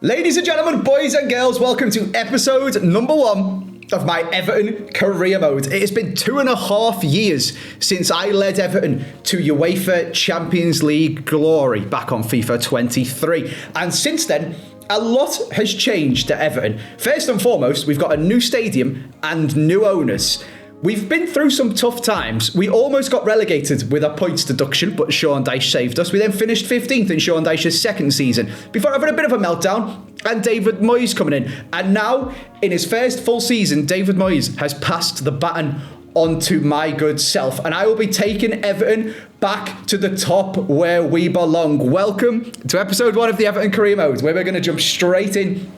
Ladies and gentlemen, boys and girls, welcome to episode number 1 of my Everton career mode. It has been 2.5 years since I led Everton to UEFA Champions League glory back on FIFA 23. And since then, a lot has changed at Everton. First and foremost, we've got a new stadium and new owners. We've been through some tough times. We almost got relegated with a points deduction, but Sean Dyche saved us. We then finished 15th in Sean Dyche's second season before having a bit of a meltdown and David Moyes coming in. And now, in his first full season, David Moyes has passed the baton on to my good self, and I will be taking Everton back to the top where we belong. Welcome to episode 1 of the Everton career mode, where we're going to jump straight in.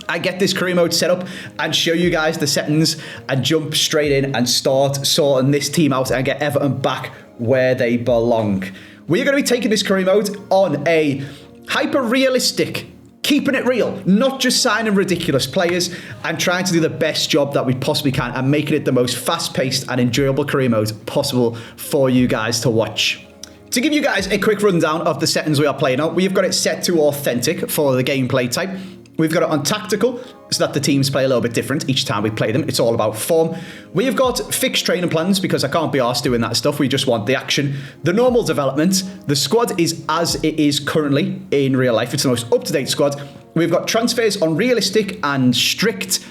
I get this career mode set up and show you guys the settings and jump straight in and start sorting this team out and get Everton back where they belong. We're going to be taking this career mode on a hyper-realistic, keeping it real, not just signing ridiculous players, and trying to do the best job that we possibly can and making it the most fast-paced and enjoyable career mode possible for you guys to watch. To give you guys a quick rundown of the settings we are playing on, we've got it set to authentic for the gameplay type. We've got it on tactical, so that the teams play a little bit different each time we play them. It's all about form. We've got fixed training plans because I can't be arsed doing that stuff. We just want the action. The normal development. The squad is as it is currently in real life. It's the most up-to-date squad. We've got transfers on realistic and strict.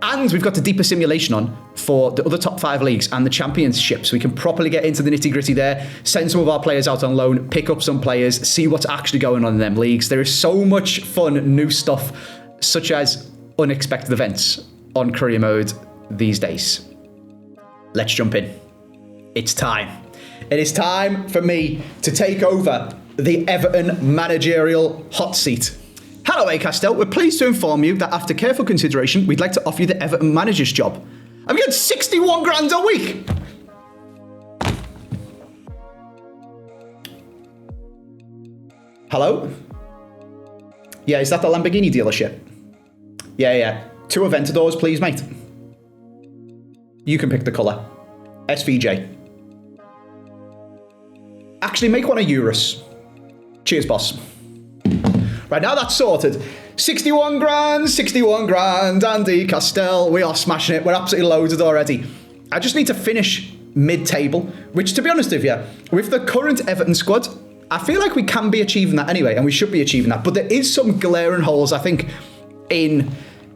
And we've got the deeper simulation on for the other top 5 leagues and the championship. So we can properly get into the nitty-gritty there, send some of our players out on loan, pick up some players, see what's actually going on in them leagues. There is so much fun new stuff, such as unexpected events on career mode these days. Let's jump in. It's time. It is time for me to take over the Everton managerial hot seat. Hello, Castell. We're pleased to inform you that after careful consideration, we'd like to offer you the Everton manager's job. I'm getting 61 grand a week. Hello? Yeah, is that the Lamborghini dealership? Yeah. 2 Aventadors, please, mate. You can pick the colour. SVJ. Actually, make one a Urus. Cheers, boss. Right, now that's sorted. 61 grand, Andy Castell. We are smashing it. We're absolutely loaded already. I just need to finish mid-table, which, to be honest with you, with the current Everton squad, I feel like we can be achieving that anyway, and we should be achieving that. But there is some glaring holes, I think, in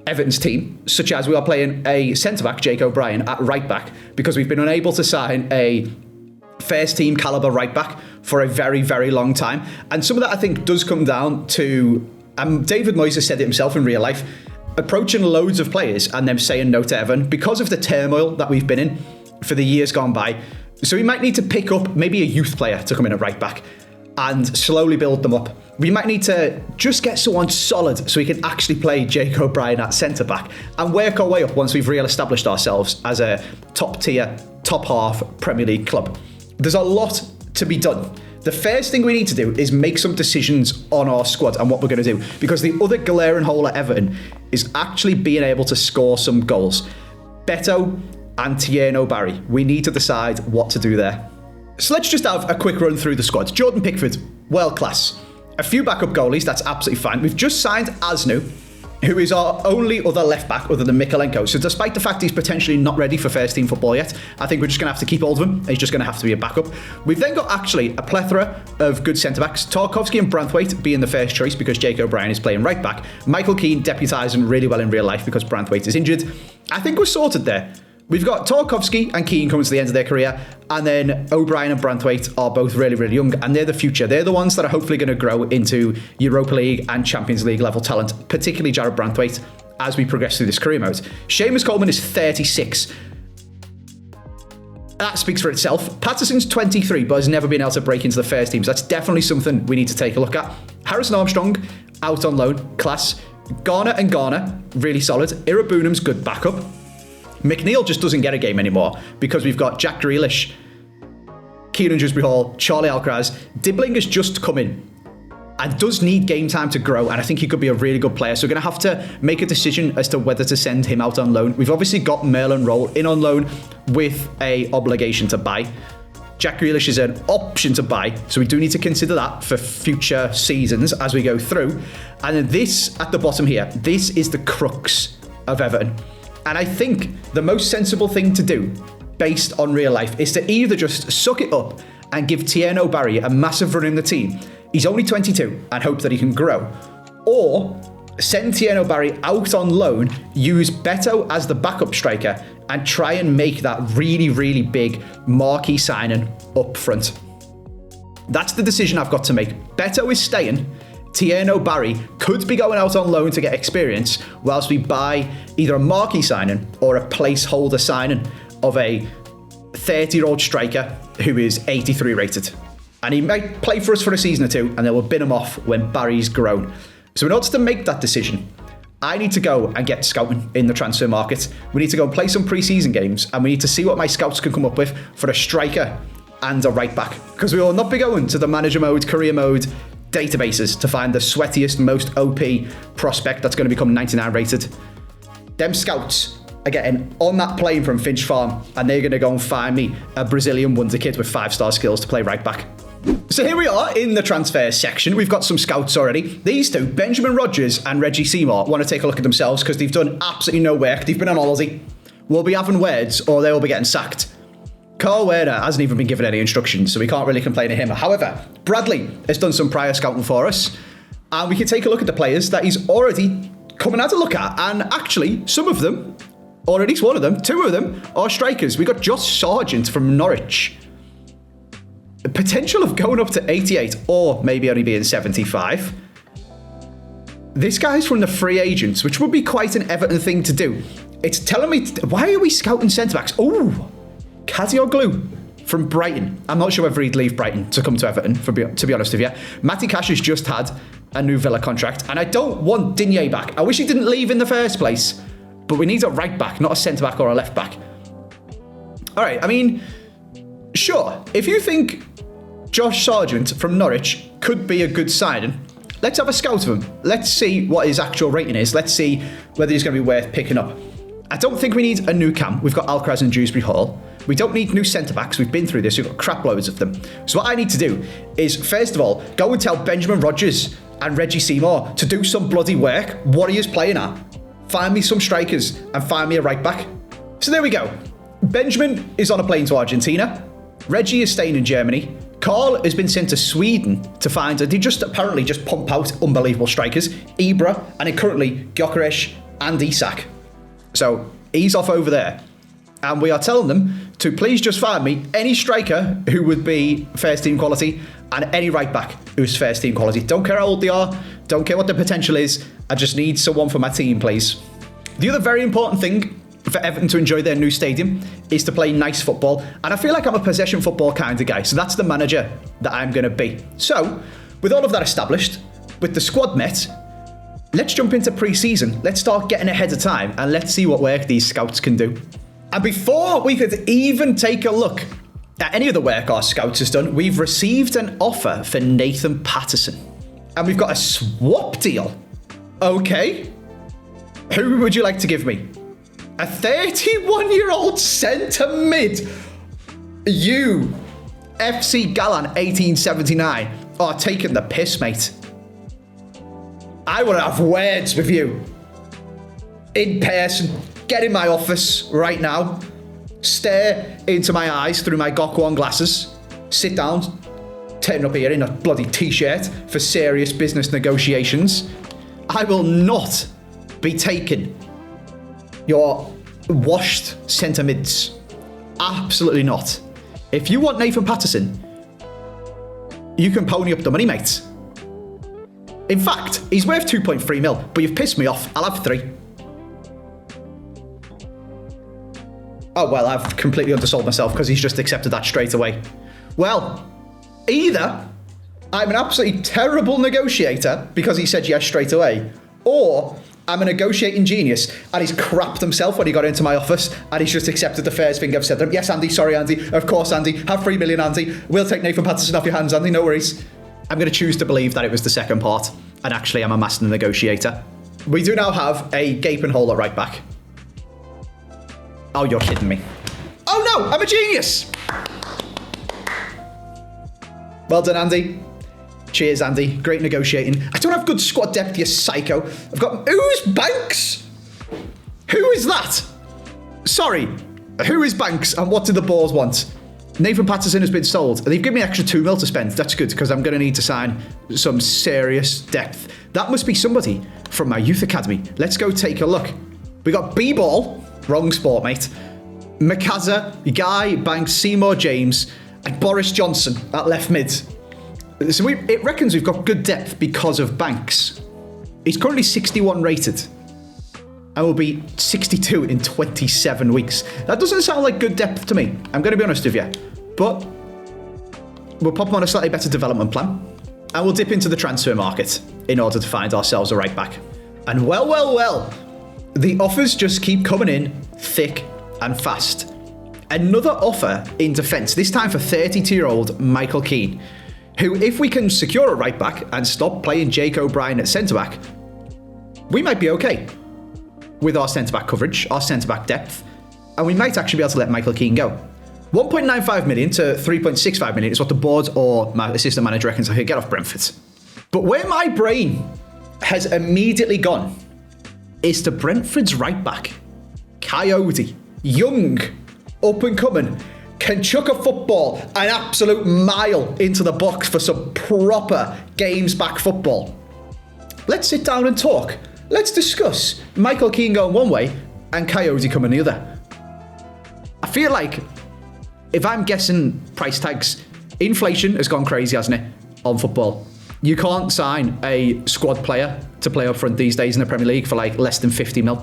Everton's team, such as we are playing a centre-back, Jake O'Brien, at right-back, because we've been unable to sign a first team caliber right back for a very, very long time. And some of that, I think, does come down to David Moyes has said it himself in real life, approaching loads of players and them saying no to Everton because of the turmoil that we've been in for the years gone by. So we might need to pick up maybe a youth player to come in at right back and slowly build them up. We might need to just get someone solid so we can actually play Jake O'Brien at centre back and work our way up once we've re-established ourselves as a top tier, top half Premier League club. There's a lot to be done. The first thing we need to do is make some decisions on our squad and what we're going to do, because the other glaring hole at Everton is actually being able to score some goals. Beto and Tierno Barry, we need to decide what to do there. So let's just have a quick run through the squad. Jordan Pickford, world class. A few backup goalies, that's absolutely fine. We've just signed Asnu, who is our only other left back other than Mikalenko. So despite the fact he's potentially not ready for first team football yet, I think we're just going to have to keep hold of him. He's just going to have to be a backup. We've then got actually a plethora of good centre-backs. Tarkowski and Branthwaite being the first choice because Jake O'Brien is playing right back. Michael Keane deputising really well in real life because Branthwaite is injured. I think we're sorted there. We've got Tarkowski and Keane coming to the end of their career, and then O'Brien and Branthwaite are both really, really young, and they're the future. They're the ones that are hopefully going to grow into Europa League and Champions League level talent, particularly Jared Branthwaite, as we progress through this career mode. Seamus Coleman is 36. That speaks for itself. Patterson's 23, but has never been able to break into the first team, so that's definitely something we need to take a look at. Harrison Armstrong, out on loan, class. Garner, really solid. Irabunam's good backup. McNeil just doesn't get a game anymore because we've got Jack Grealish, Kieran Dewsbury-Hall, Charlie Alcaraz. Dibbling has just come in and does need game time to grow, and I think he could be a really good player. So we're going to have to make a decision as to whether to send him out on loan. We've obviously got Merlin Roll in on loan with a obligation to buy. Jack Grealish is an option to buy, so we do need to consider that for future seasons as we go through. And then this at the bottom here, this is the crux of Everton. And I think the most sensible thing to do, based on real life, is to either just suck it up and give Tierno Barry a massive run in the team. He's only 22 and hope that he can grow. Or send Tierno Barry out on loan, use Beto as the backup striker, and try and make that really, really big marquee signing up front. That's the decision I've got to make. Beto is staying. Tierno Barry could be going out on loan to get experience, whilst we buy either a marquee signing or a placeholder signing of a 30-year-old striker who is 83 rated. And he might play for us for a season or two, and then we'll bin him off when Barry's grown. So in order to make that decision, I need to go and get scouting in the transfer market. We need to go and play some pre-season games, and we need to see what my scouts can come up with for a striker and a right back. Because we will not be going to the manager mode, career mode databases to find the sweatiest, most OP prospect that's going to become 99 rated. Them scouts are getting on that plane from Finch Farm, and they're going to go and find me a Brazilian wonder kid with 5-star skills to play right back. So here we are in the transfer section. We've got some scouts already. These two, Benjamin Rodgers and Reggie Seymour, want to take a look at themselves because they've done absolutely no work. They've been on holiday. We'll be having words or they will be getting sacked. Carl Werner hasn't even been given any instructions, so we can't really complain to him. However, Bradley has done some prior scouting for us, and we can take a look at the players that he's already coming out to look at. And actually, some of them, or at least one of them, two of them, are strikers. We got Josh Sargent from Norwich. The potential of going up to 88 or maybe only being 75. This guy's from the free agents, which would be quite an Everton thing to do. It's telling me, why are we scouting centre-backs? Oh, Kadioglu from Brighton. I'm not sure whether he'd leave Brighton to come to Everton, to be honest with you. Matty Cash has just had a new Villa contract, and I don't want Digne back. I wish he didn't leave in the first place, but we need a right back, not a centre-back or a left back. All right, I mean, sure, if you think Josh Sargent from Norwich could be a good signing, let's have a scout of him. Let's see what his actual rating is. Let's see whether he's going to be worth picking up. I don't think we need a new cam. We've got Alcaraz and Dewsbury Hall. We don't need new centre-backs. We've been through this. We've got crap loads of them. So what I need to do is, first of all, go and tell Benjamin Rodgers and Reggie Seymour to do some bloody work. What are you playing at? Find me some strikers and find me a right back. So there we go. Benjamin is on a plane to Argentina. Reggie is staying in Germany. Carl has been sent to Sweden to find, they apparently just pump out unbelievable strikers. Ibra, and then currently Gyökeres and Isak. So he's off over there. And we are telling them to please just find me any striker who would be first team quality and any right back who's first team quality. Don't care how old they are. Don't care what their potential is. I just need someone for my team, please. The other very important thing for Everton to enjoy their new stadium is to play nice football. And I feel like I'm a possession football kind of guy. So that's the manager that I'm going to be. So with all of that established, with the squad met, let's jump into pre-season. Let's start getting ahead of time and let's see what work these scouts can do. And before we could even take a look at any of the work our scouts has done, we've received an offer for Nathan Patterson. And we've got a swap deal. Okay. Who would you like to give me? A 31-year-old centre mid. You, FC Galan 1879, are taking the piss, mate. I want to have words with you. In person. Get in my office right now. Stare into my eyes through my Gok1 glasses. Sit down. Turn up here in a bloody t-shirt for serious business negotiations. I will not be taking your washed centre mids. Absolutely not. If you want Nathan Patterson, you can pony up the money, mate. In fact, he's worth 2.3 mil, but you've pissed me off. I'll have 3. Oh, well, I've completely undersold myself because he's just accepted that straight away. Well, either I'm an absolutely terrible negotiator because he said yes straight away, or I'm a negotiating genius and he's crapped himself when he got into my office and he's just accepted the first thing I've said to him. Yes, Andy, sorry, Andy. Of course, Andy. Have 3 million, Andy. We'll take Nathan Patterson off your hands, Andy. No worries. I'm going to choose to believe that it was the second part and actually I'm a master negotiator. We do now have a gaping hole at right back. Oh, you're kidding me. Oh no, I'm a genius. Well done, Andy. Cheers, Andy. Great negotiating. I don't have good squad depth, you psycho. I've got... Who's Banks? Who is that? Sorry. Who is Banks and what do the Boars want? Nathan Patterson has been sold. They've given me an extra 2 mil to spend. That's good because I'm going to need to sign some serious depth. That must be somebody from my youth academy. Let's go take a look. We got B-Ball. Wrong sport, mate. McCazza, Guy, Banks, Seymour James, and Boris Johnson at left mid. So it reckons we've got good depth because of Banks. He's currently 61 rated. And will be 62 in 27 weeks. That doesn't sound like good depth to me. I'm going to be honest with you. But we'll pop him on a slightly better development plan. And we'll dip into the transfer market in order to find ourselves a right back. And well, the offers just keep coming in thick and fast. Another offer in defence, this time for 32-year-old Michael Keane, who, if we can secure a right back and stop playing Jake O'Brien at centre-back, we might be okay with our centre-back coverage, our centre-back depth, and we might actually be able to let Michael Keane go. 1.95 million to 3.65 million is what the board or my assistant manager reckons I could get off Brentford. But where my brain has immediately gone is to Brentford's right back, Coyote, young, up and coming, can chuck a football an absolute mile into the box for some proper games back football. Let's sit down and talk. Let's discuss Michael Keane going one way and Coyote coming the other. I feel like if I'm guessing price tags, inflation has gone crazy, hasn't it, on football? You can't sign a squad player to play up front these days in the Premier League for like less than 50 mil,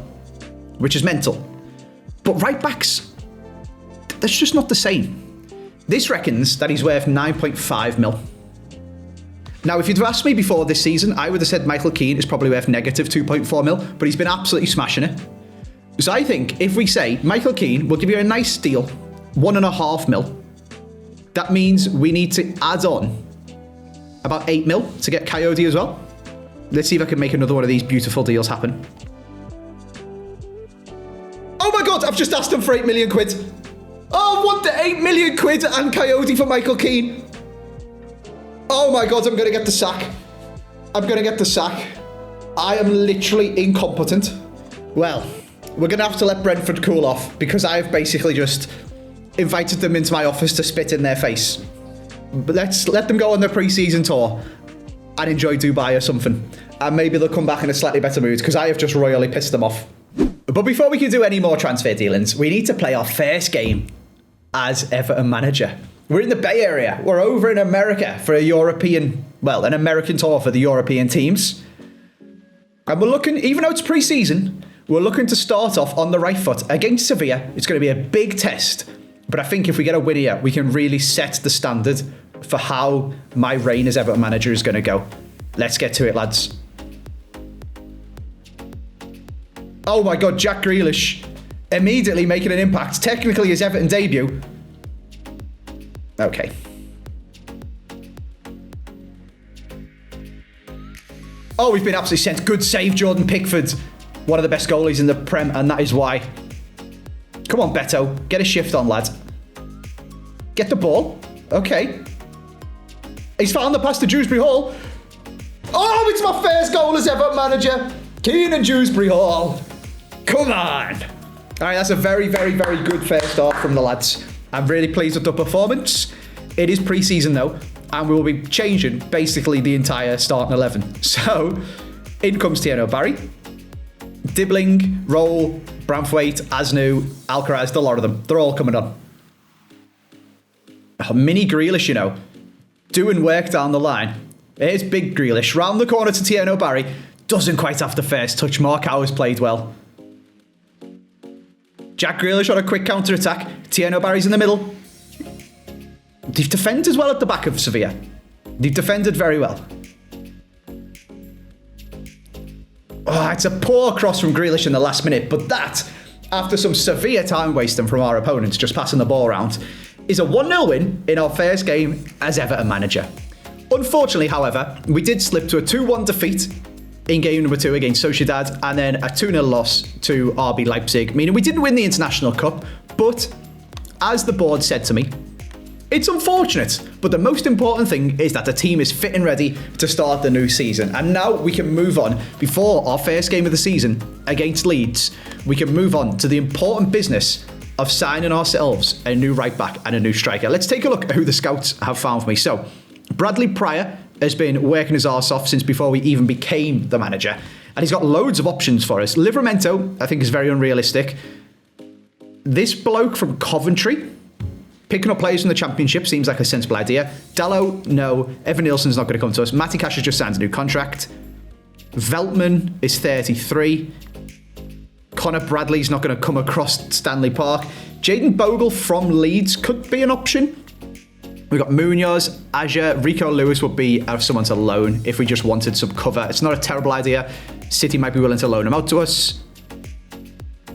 which is mental. But right backs, that's just not the same. This reckons that he's worth 9.5 mil. Now, if you'd asked me before this season, I would have said Michael Keane is probably worth negative 2.4 mil, but he's been absolutely smashing it. So I think if we say Michael Keane will give you a nice deal, 1.5 mil, that means we need to add on about 8 mil to get Coyote as well. Let's see if I can make another one of these beautiful deals happen. Oh my God, I've just asked him for 8 million quid. Oh, what the 8 million quid and Coyote for Michael Keane. Oh my God, I'm going to get the sack. I'm going to get the sack. I am literally incompetent. Well, we're going to have to let Brentford cool off because I've basically just invited them into my office to spit in their face. But let's let them go on their pre-season tour and enjoy Dubai or something. And maybe they'll come back in a slightly better mood because I have just royally pissed them off. But before we can do any more transfer dealings, we need to play our first game as Everton manager. We're in the Bay Area. We're over in America for an American tour for the European teams. And we're looking, even though it's pre-season, we're looking to start off on the right foot against Sevilla. It's going to be a big test. But I think if we get a win here, we can really set the standard for how my reign as Everton manager is going to go. Let's get to it, lads. Oh my God, Jack Grealish immediately making an impact. Technically his Everton debut. Okay. Oh, we've been absolutely sent. Good save, Jordan Pickford. One of the best goalies in the Prem, and that is why. Come on, Beto. Get a shift on, lad. Get the ball. Okay. He's found the pass to Dewsbury Hall. Oh, it's my first goal as Everton manager. Keane and Dewsbury Hall. Come on. All right, that's a very, very, very good first start from the lads. I'm really pleased with the performance. It is pre-season though, and we will be changing basically the entire starting 11. So, in comes Tieno Barry, Dibbling, Roll, Branthwaite, Asnu, Alcaraz, the lot of them. They're all coming on. Oh, mini Grealish, doing work down the line. Here's big Grealish, round the corner to Tieno Barry. Doesn't quite have the first touch. Markow has played well. Jack Grealish on a quick counter-attack. Tieno Barry's in the middle. They've defended well at the back of Sevilla. They've defended very well. Oh, it's a poor cross from Grealish in the last minute, but that, after some severe time wasting from our opponents just passing the ball around, is a 1-0 win in our first game as Everton manager. Unfortunately, however, we did slip to a 2-1 defeat in game number 2 against Sociedad, and then a 2-0 loss to RB Leipzig, meaning we didn't win the International Cup, but as the board said to me, It's unfortunate, but the most important thing is that the team is fit and ready to start the new season. And now we can move on, before our first game of the season against Leeds, we can move on to the important business of signing ourselves a new right back and a new striker. Let's take a look at who the scouts have found for me. So, Bradley Pryor has been working his arse off since before we even became the manager. And he's got loads of options for us. Livramento, I think, is very unrealistic. This bloke from Coventry, picking up players from the Championship, seems like a sensible idea. Dallo, no. Evan Nielsen's not going to come to us. Matty Cash has just signed a new contract. Veltman is 33. Connor Bradley's not going to come across Stanley Park. Jaden Bogle from Leeds could be an option. We've got Munoz, Azure, Rico Lewis would be someone to loan if we just wanted some cover. It's not a terrible idea. City might be willing to loan him out to us.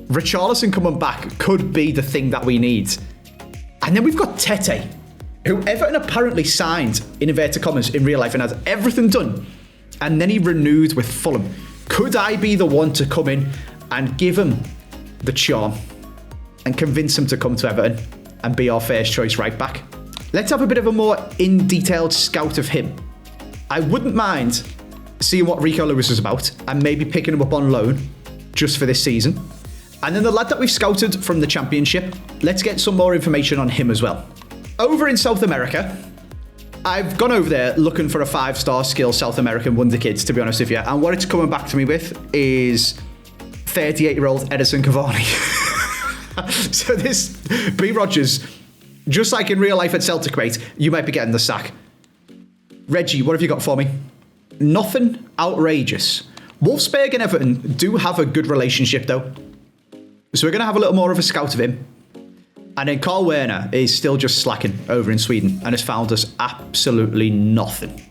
Richarlison coming back could be the thing that we need. And then we've got Tete, who Everton apparently signed, in inverted commas, in real life and has everything done. And then he renewed with Fulham. Could I be the one to come in and give him the charm and convince him to come to Everton and be our first choice right back? Let's have a bit of a more in-detailed scout of him. I wouldn't mind seeing what Rico Lewis is about and maybe picking him up on loan just for this season. And then the lad that we've scouted from the Championship, let's get some more information on him as well. Over in South America, I've gone over there looking for a 5-star skill South American wonder kids, to be honest with you. And what it's coming back to me with is 38-year-old Edison Cavani. So this B. Rogers, just like in real life at Celtic, mate, you might be getting the sack. Reggie, what have you got for me? Nothing outrageous. Wolfsburg and Everton do have a good relationship, though. So we're going to have a little more of a scout of him. And then Carl Werner is still just slacking over in Sweden and has found us absolutely nothing.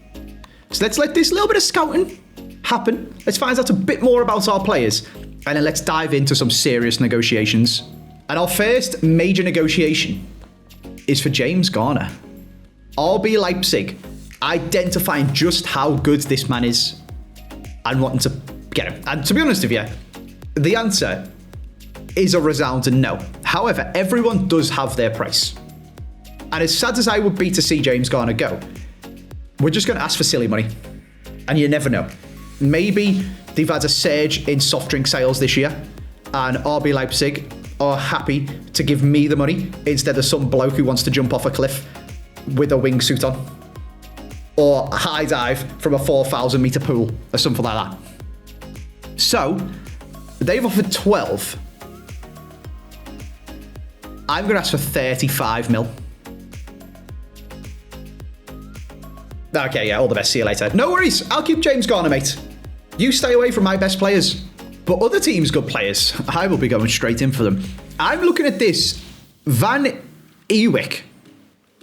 So let's let this little bit of scouting happen. Let's find out a bit more about our players. And then let's dive into some serious negotiations. And our first major negotiation is for James Garner. RB Leipzig identifying just how good this man is and wanting to get him. And to be honest with you, the answer is a resounding no. However, everyone does have their price. And as sad as I would be to see James Garner go, we're just going to ask for silly money. And you never know. Maybe they've had a surge in soft drink sales this year, and RB Leipzig are happy to give me the money instead of some bloke who wants to jump off a cliff with a wingsuit on, or a high dive from a 4,000 meter pool or something like that. So they've offered 12. I'm going to ask for 35 mil. Okay, yeah, all the best. See you later. No worries. I'll keep James Garner, mate. You stay away from my best players. But other teams' good players, I will be going straight in for them. I'm looking at this. Van Ewijk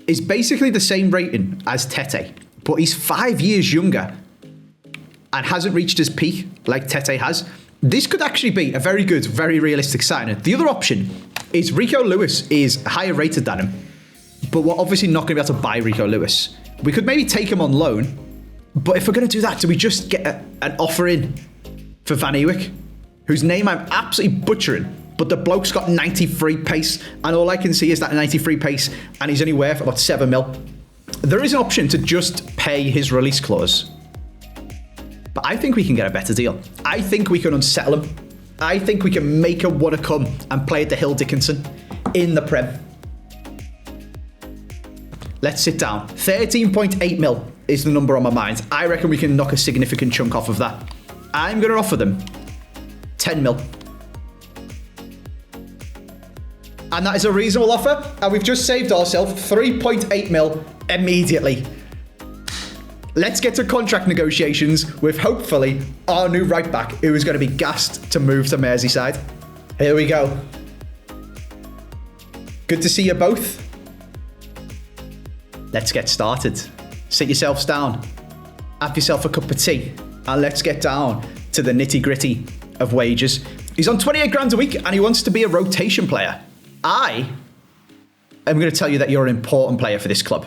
is basically the same rating as Tete, but he's 5 years younger and hasn't reached his peak like Tete has. This could actually be a very good, very realistic signing. The other option is Rico Lewis is higher rated than him, but we're obviously not going to be able to buy Rico Lewis. We could maybe take him on loan, but if we're going to do that, do we just get an offer in for Van Ewijk, whose name I'm absolutely butchering, but the bloke's got 93 pace, and all I can see is that 93 pace, and he's only worth about 7 mil. There is an option to just pay his release clause, but I think we can get a better deal. I think we can unsettle him. I think we can make him want to come and play at the Hill Dickinson in the Prem. Let's sit down. 13.8 mil is the number on my mind. I reckon we can knock a significant chunk off of that. I'm going to offer them 10 mil. And that is a reasonable offer. And we've just saved ourselves 3.8 mil immediately. Let's get to contract negotiations with hopefully our new right back, who is going to be gassed to move to Merseyside. Here we go. Good to see you both. Let's get started. Sit yourselves down, have yourself a cup of tea, and let's get down to the nitty-gritty of wages. He's on 28 grand a week and he wants to be a rotation player. I am going to tell you that you're an important player for this club.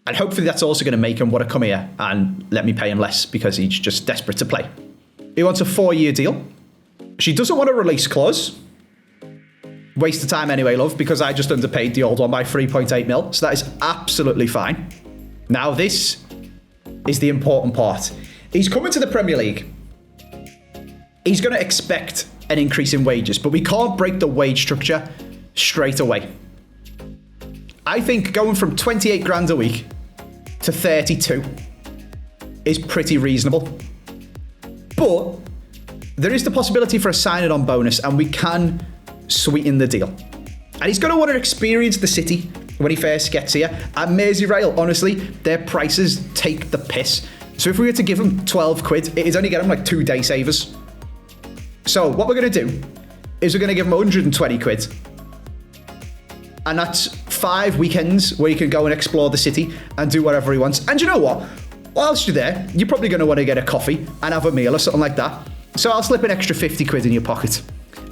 And hopefully that's also going to make him want to come here and let me pay him less because he's just desperate to play. He wants a 4-year deal. She doesn't want a release clause. Waste of time anyway, love, because I just underpaid the old one by 3.8 mil. So that is absolutely fine. Now, this is the important part. He's coming to the Premier League. He's going to expect an increase in wages, but we can't break the wage structure straight away. I think going from 28 grand a week to 32 is pretty reasonable. But there is the possibility for a signing on bonus, and we can sweeten the deal. And he's going to want to experience the city when he first gets here. And Merseyrail, honestly, their prices take the piss. So if we were to give him 12 quid, it is only get him like 2 day savers. So what we're going to do is we're going to give him 120 quid. And that's 5 weekends where he can go and explore the city and do whatever he wants. And you know what? Whilst you're there, you're probably going to want to get a coffee and have a meal or something like that. So I'll slip an extra 50 quid in your pocket.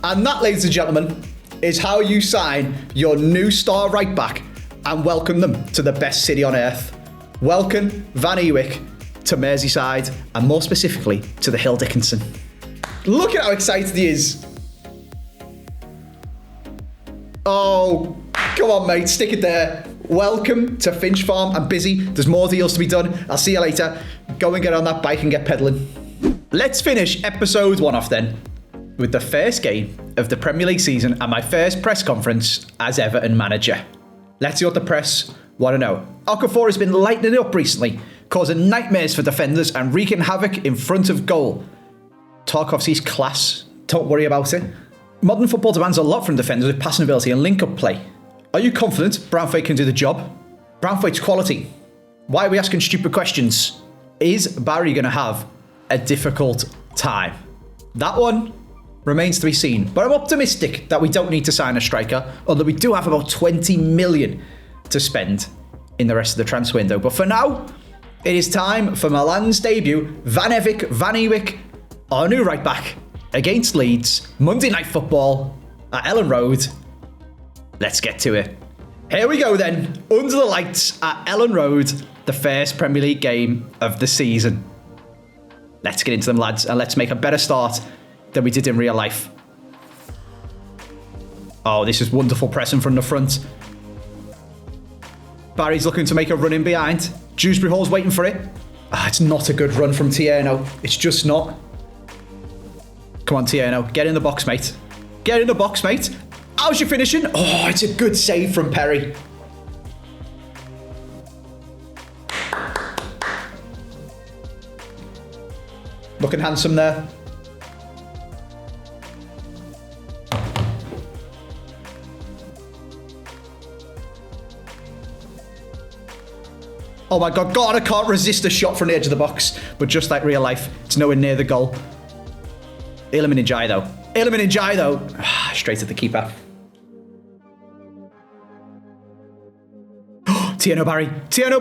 And that, ladies and gentlemen, is how you sign your new star right back and welcome them to the best city on earth. Welcome Van Ewijk to Merseyside, and more specifically to the Hill Dickinson. Look at how excited he is. Oh, come on, mate. Stick it there. Welcome to Finch Farm. I'm busy. There's more deals to be done. I'll see you later. Go and get on that bike and get pedalling. Let's finish episode 1 off then with the first game of the Premier League season and my first press conference as Everton manager. Let's see what the press want to know. Okafor has been lighting it up recently, causing nightmares for defenders and wreaking havoc in front of goal. Tarkovsky's class. Don't worry about it. Modern football demands a lot from defenders with passing ability and link-up play. Are you confident Braithwaite can do the job? Braithwaite's quality. Why are we asking stupid questions? Is Barry going to have a difficult time? That one remains to be seen. But I'm optimistic that we don't need to sign a striker, although we do have about 20 million to spend in the rest of the transfer window. But for now, it is time for Milan's debut. Van Ewijk, our new right back, against Leeds, Monday Night Football at Ellen Road. Let's get to it. Here we go then, under the lights at Ellen Road, the first Premier League game of the season. Let's get into them, lads, and let's make a better start than we did in real life. Oh, this is wonderful pressing from the front. Barry's looking to make a run in behind. Dewsbury Hall's waiting for it. It's not a good run from Tierno. It's just not. Come on, Tierno. Get in the box, mate. Get in the box, mate. How's your finishing? Oh, it's a good save from Perry. Looking handsome there. Oh my God, I can't resist a shot from the edge of the box. But just like real life, it's nowhere near the goal. Iliman Ndiaye though. Straight at the keeper. Tierno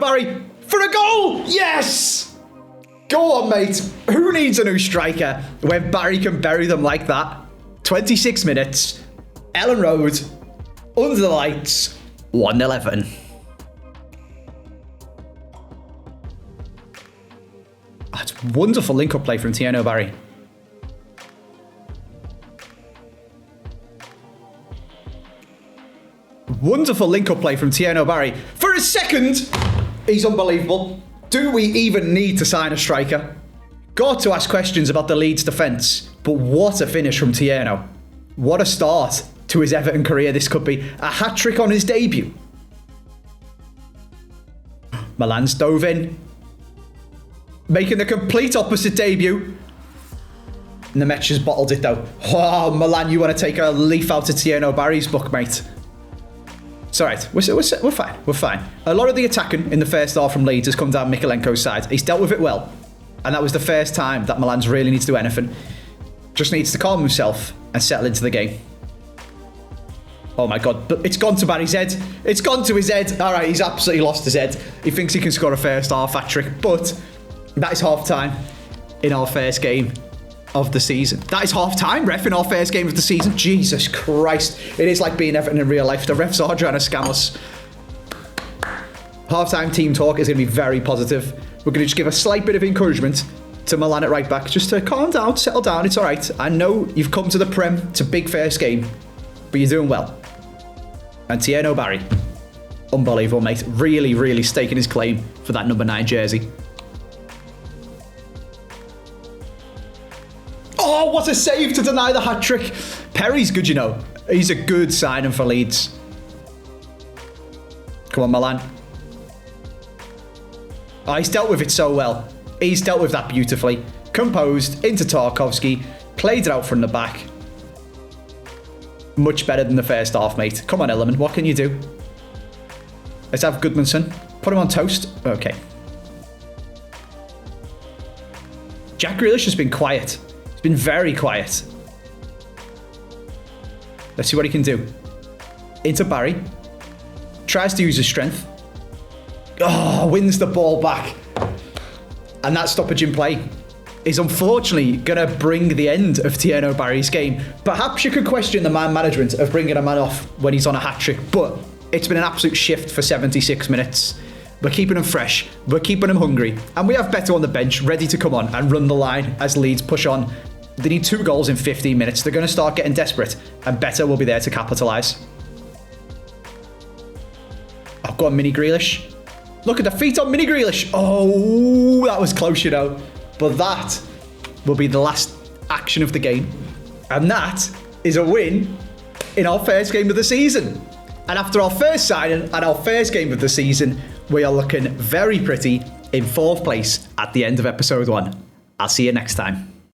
Barry for a goal! Yes! Go on, mate. Who needs a new striker when Barry can bury them like that? 26 minutes. Ellen Road. Under the lights. 1-0 Everton. That's wonderful link-up play from Tierno Barry. Wonderful link-up play from Tierno Barry. For a second, he's unbelievable. Do we even need to sign a striker? Got to ask questions about the Leeds defence, but what a finish from Tierno. What a start to his Everton career this could be. A hat-trick on his debut. Milan's dove in, making the complete opposite debut. And the Metch has bottled it though. Wow, Milan, you want to take a leaf out of Tierno Barry's book, mate. It's all right. We're fine. A lot of the attacking in the first half from Leeds has come down Mikalenko's side. He's dealt with it well. And that was the first time that Milan's really needs to do anything. Just needs to calm himself and settle into the game. Oh my God. It's gone to Barry's head. It's gone to his head. All right, he's absolutely lost his head. He thinks he can score a first half hat-trick. But that is half-time in our first game of the season. That is half-time, ref, in our first game of the season. Jesus Christ. It is like being Everton in real life. The refs are trying to scam us. Half-time team talk is going to be very positive. We're going to just give a slight bit of encouragement to Milan at right back, just to calm down, settle down. It's all right. I know you've come to the Prem. It's a big first game, but but you're doing well. And Tierno Barry, unbelievable, mate. Really, really staking his claim for that number 9 jersey. Oh, what a save to deny the hat-trick. Perry's good, you know. He's a good signing for Leeds. Come on, Milan. Oh, he's dealt with it so well. He's dealt with that beautifully. Composed, into Tarkovsky. Played it out from the back. Much better than the first half, mate. Come on, Element. What can you do? Let's have Goodmanson. Put him on toast. Okay. Jack Grealish has been quiet. He's been very quiet. Let's see what he can do. Into Barry. Tries to use his strength. Oh, wins the ball back. And that stoppage in play is unfortunately going to bring the end of Tierno Barry's game. Perhaps you could question the man management of bringing a man off when he's on a hat-trick, but it's been an absolute shift for 76 minutes. We're keeping him fresh, we're keeping him hungry, and we have Beto on the bench ready to come on and run the line as Leeds push on. They need 2 goals in 15 minutes. They're going to start getting desperate, and Beto will be there to capitalise. Oh, go on, Mini Grealish. Look at the feet on Mini Grealish. Oh, that was close, you know. But that will be the last action of the game. And that is a win in our first game of the season. And after our first signing and our first game of the season, we are looking very pretty in 4th place at the end of episode 1. I'll see you next time.